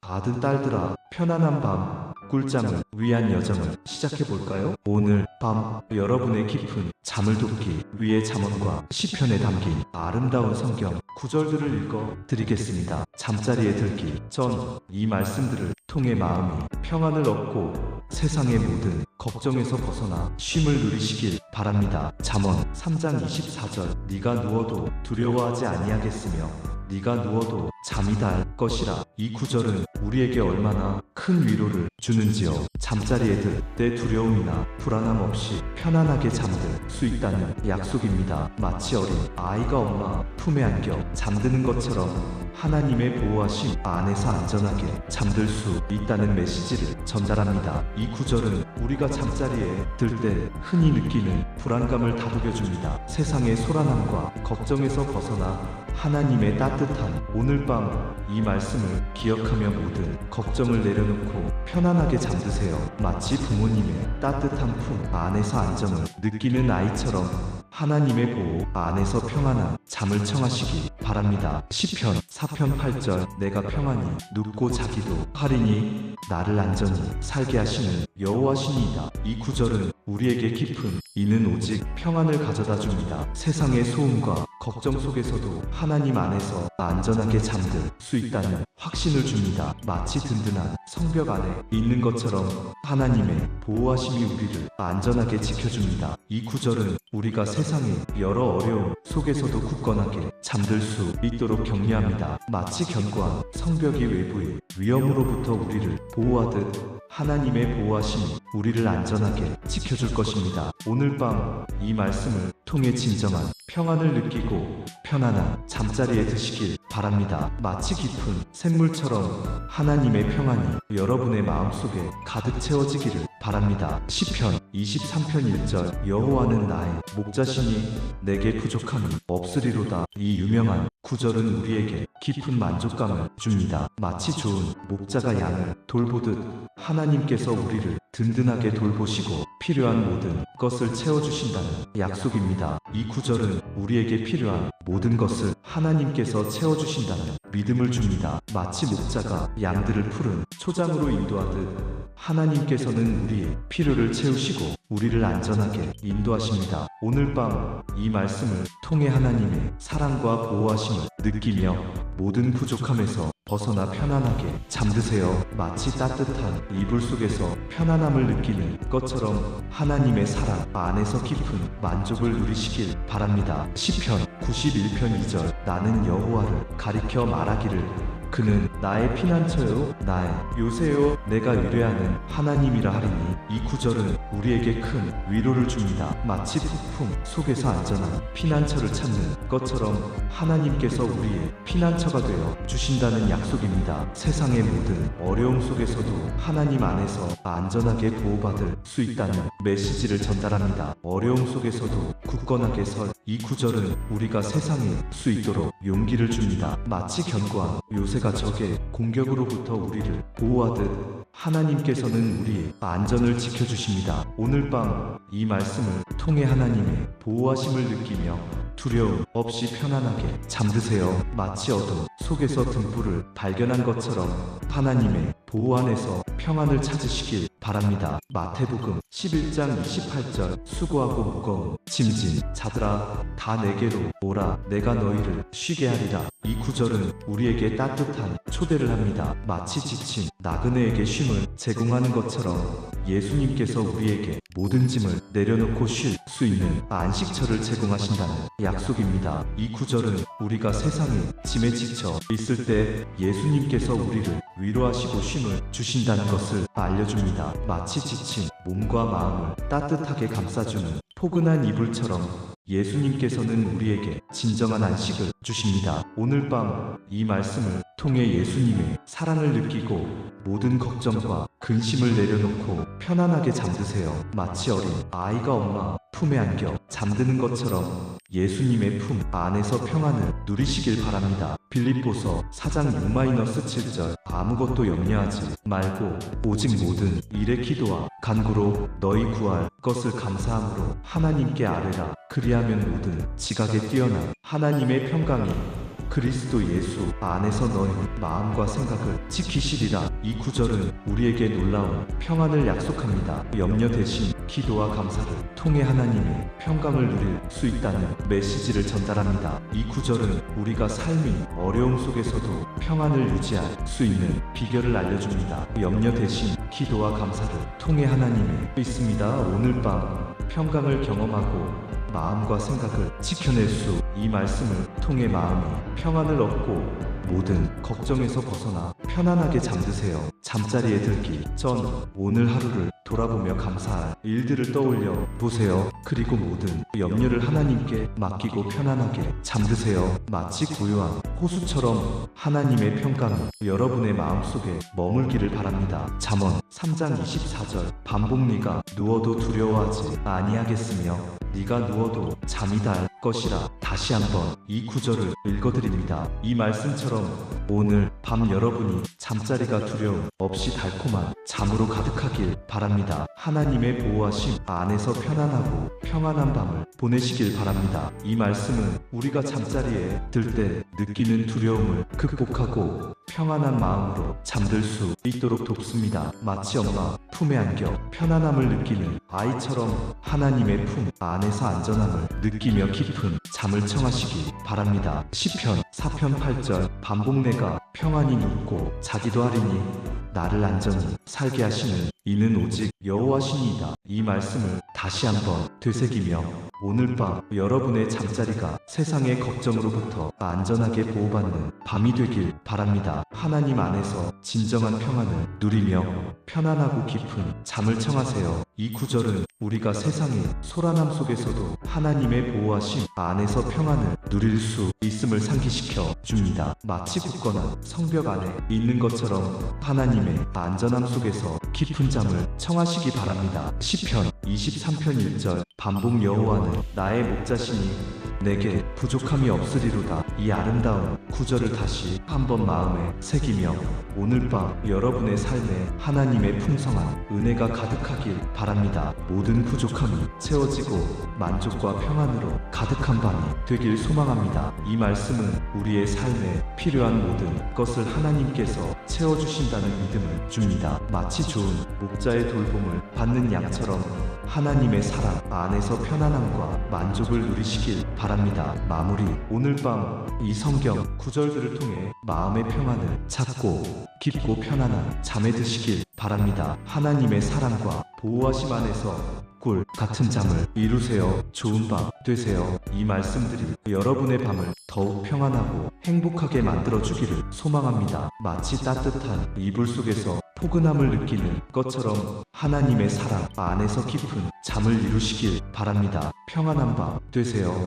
아들 딸들아, 편안한 밤 꿀잠을 위한 여정을 시작해볼까요? 오늘 밤 여러분의 깊은 잠을 돕기 위해 잠언과 시편에 담긴 아름다운 성경 구절들을 읽어 드리겠습니다. 잠자리에 들기 전 이 말씀들을 통해 마음이 평안을 얻고 세상의 모든 걱정에서 벗어나 쉼을 누리시길 바랍니다. 잠언 3장 24절 네가 누워도 두려워하지 아니하겠으며 네가 누워도 잠이 달 것이라. 이 구절은 우리에게 얼마나 큰 위로를 주는지요. 잠자리에 들 때 두려움이나 불안함 없이 편안하게 잠들 수 있다는 약속입니다. 마치 어린 아이가 엄마 품에 안겨 잠드는 것처럼 하나님의 보호하심 안에서 안전하게 잠들 수 있다는 메시지를 전달합니다. 이 구절은 우리가 잠자리에 들 때 흔히 느끼는 불안감을 다독여줍니다. 세상의 소란함과 걱정에서 벗어나 하나님의 따뜻한 오늘 밤 이 말씀을 기억하며 모든 걱정을 내려놓고 편안하게 잠드세요. 마치 부모님의 따뜻한 품 안에서 안정을 느끼는 아이처럼 하나님의 보호 안에서 평안한 잠을 청하시기 바랍니다. 시편 4편 8절 내가 평안히 눕고 자기도 하리니 나를 안전히 살게 하시는 여호와시니이다. 이 구절은 우리에게 깊은 이는 오직 평안을 가져다 줍니다. 세상의 소음과 걱정 속에서도 하나님 안에서 안전하게 잠들 수 있다는 확신을 줍니다. 마치 든든한 성벽 안에 있는 것처럼 하나님의 보호하심이 우리를 안전하게 지켜줍니다. 이 구절은 우리가 세상의 여러 어려움 속에서도 굳건하게 잠들 수 있도록 격려합니다. 마치 견고한 성벽이 외부의 위험으로부터 우리를 보호하듯 하나님의 보호하심이 우리를 안전하게 지켜줄 것입니다. 오늘 밤 이 말씀을 통해 진정한 평안을 느끼고 편안한 잠자리에 드시길 바랍니다. 마치 깊은 샘물처럼 하나님의 평안이 여러분의 마음속에 가득 채워지기를 바랍니다. 시편 23편 1절 여호와는 나의 목자시니 내게 부족함이 없으리로다. 이 유명한 구절은 우리에게 깊은 만족감을 줍니다. 마치 좋은 목자가 양을 돌보듯 하나님께서 우리를 든든하게 돌보시고 필요한 모든 것을 채워주신다는 약속입니다. 이 구절은 우리에게 필요한 모든 것을 하나님께서 채워주신다는 믿음을 줍니다. 마치 목자가 양들을 푸른 초장으로 인도하듯 하나님께서는 우리의 필요를 채우시고 우리를 안전하게 인도하십니다. 오늘 밤 이 말씀을 통해 하나님의 사랑과 보호하심을 느끼며 모든 부족함에서 벗어나 편안하게 잠드세요. 마치 따뜻한 이불 속에서 편안함을 느끼는 것처럼 하나님의 사랑 안에서 깊은 만족을 누리시길 바랍니다. 시편 91편 2절 나는 여호와를 가리켜 말하기를 그는 나의 피난처요 나의 요새요 내가 의뢰하는 하나님이라 하리니. 이 구절은 우리에게 큰 위로를 줍니다. 마치 폭풍 속에서 안전한 피난처를 찾는 것처럼 하나님께서 우리의 피난처가 되어 주신다는 약속입니다. 세상의 모든 어려움 속에서도 하나님 안에서 안전하게 보호받을 수 있다는 메시지를 전달합니다. 어려움 속에서도 굳건하게 설 이 구절은 우리가 세상에 수 있도록 용기를 줍니다. 마치 견고한 요새가 적의 공격으로부터 우리를 보호하듯 하나님께서는 우리의 안전을 지켜주십니다. 오늘 밤 이 말씀을 통해 하나님의 보호하심을 느끼며 두려움 없이 편안하게 잠드세요. 마치 어둠 속에서 등불을 발견한 것처럼 하나님의 보호 안에서 평안을 찾으시길 바랍니다. 마태복음 11장 28절 수고하고 무거운 짐진 자들아 다 내게로 오라 내가 너희를 쉬게 하리라. 이 구절은 우리에게 따뜻한 초대를 합니다. 마치 지친 나그네에게 쉼을 제공하는 것처럼 예수님께서 우리에게 모든 짐을 내려놓고 쉴 수 있는 안식처를 제공하신다는 약속입니다. 이 구절은 우리가 세상의 짐에 지쳐 있을 때 예수님께서 우리를 위로하시고 쉼을 주신다는 것을 알려줍니다. 마치 지친 몸과 마음을 따뜻하게 감싸주는 포근한 이불처럼 예수님께서는 우리에게 진정한 안식을 주십니다. 오늘 밤 이 말씀을 통해 예수님의 사랑을 느끼고 모든 걱정과 근심을 내려놓고 편안하게 잠드세요. 마치 어린 아이가 엄마 품에 안겨 잠드는 것처럼 예수님의 품 안에서 평안을 누리시길 바랍니다. 빌립보서 4장 6-7절 아무것도 염려하지 말고 오직 모든 일에 기도와 간구로 너희 구할 것을 감사함으로 하나님께 아뢰라. 그리하면 모든 지각에 뛰어난 하나님의 평강이 그리스도 예수 안에서 너희 마음과 생각을 지키시리라. 이 구절은 우리에게 놀라운 평안을 약속합니다. 염려 대신 기도와 감사를 통해 하나님의 평강을 누릴 수 있다는 메시지를 전달합니다. 이 구절은 우리가 삶이 어려움 속에서도 평안을 유지할 수 있는 비결을 알려줍니다. 염려 대신 기도와 감사를 통해 하나님의 있습니다. 오늘 밤 평강을 경험하고 마음과 생각을 지켜낼 수 이 말씀을 통해 마음이 평안을 얻고 모든 걱정에서 벗어나 편안하게 잠드세요. 잠자리에 들기 전 오늘 하루를 돌아보며 감사할 일들을 떠올려 보세요. 그리고 모든 염려를 하나님께 맡기고 편안하게 잠드세요. 마치 고요한 호수처럼 하나님의 평강이 여러분의 마음속에 머물기를 바랍니다. 잠언 3장 24절 반복 네가 누워도 두려워하지 아니하겠으며 네가 누워도 잠이 달 것이라. 다시 한번 이 구절을 읽어드립니다. 이 말씀처럼 오늘 밤 여러분이 잠자리가 두려움 없이 달콤한 잠으로 가득하길 바랍니다. 하나님의 보호하심 안에서 편안하고 평안한 밤을 보내시길 바랍니다. 이 말씀은 우리가 잠자리에 들 때 느끼는 두려움을 극복하고 평안한 마음으로 잠들 수 있도록 돕습니다. 마치 엄마 품에 안겨 편안함을 느끼는 아이처럼 하나님의 품 안에서 안전함을 느끼며 깊은 잠을 청하시기 바랍니다. 시편 4편 8절 반복 내가 평안히 눕고 자기도 하리니 나를 안전히 살게 하시는 이는 오직 여호와시니이다. 이 말씀을 다시 한번 되새기며 오늘 밤 여러분의 잠자리가 세상의 걱정으로부터 안전하게 보호받는 밤이 되길 바랍니다. 하나님 안에서 진정한 평안을 누리며 편안하고 깊은 잠을 청하세요. 이 구절은 우리가 세상의 소란함 속에서도 하나님의 보호하심 안에서 평안을 누릴 수 있음을 상기시켜 줍니다. 마치 굳건한 성벽 안에 있는 것처럼 하나님의 안전함 속에서 깊은 잠을 청하시기 바랍니다. 시편 23편 1절 반복 여호와는 나의 목자시니 내게 부족함이 없으리로다. 이 아름다운 구절을 다시 한번 마음에 새기며 오늘 밤 여러분의 삶에 하나님의 풍성한 은혜가 가득하길 바랍니다. 모든 부족함이 채워지고 만족과 평안으로 가득한 밤이 되길 소망합니다. 이 말씀은 우리의 삶에 필요한 모든 것을 하나님께서 채워주신다는 믿음을 줍니다. 마치 좋은 목자의 돌봄을 받는 양처럼 하나님의 사랑 안에서 편안함과 만족을 누리시길 바랍니다. 마무리 오늘 밤 이 성경 구절들을 통해 마음의 평안을 찾고 깊고 편안한 잠에 드시길 바랍니다. 하나님의 사랑과 보호하심 안에서 꿀 같은 잠을 이루세요. 좋은 밤 되세요. 이 말씀들이 여러분의 밤을 더욱 평안하고 행복하게 만들어주기를 소망합니다. 마치 따뜻한 이불 속에서 포근함을 느끼는 것처럼 하나님의 사랑 안에서 깊은 잠을 이루시길 바랍니다. 평안한 밤 되세요.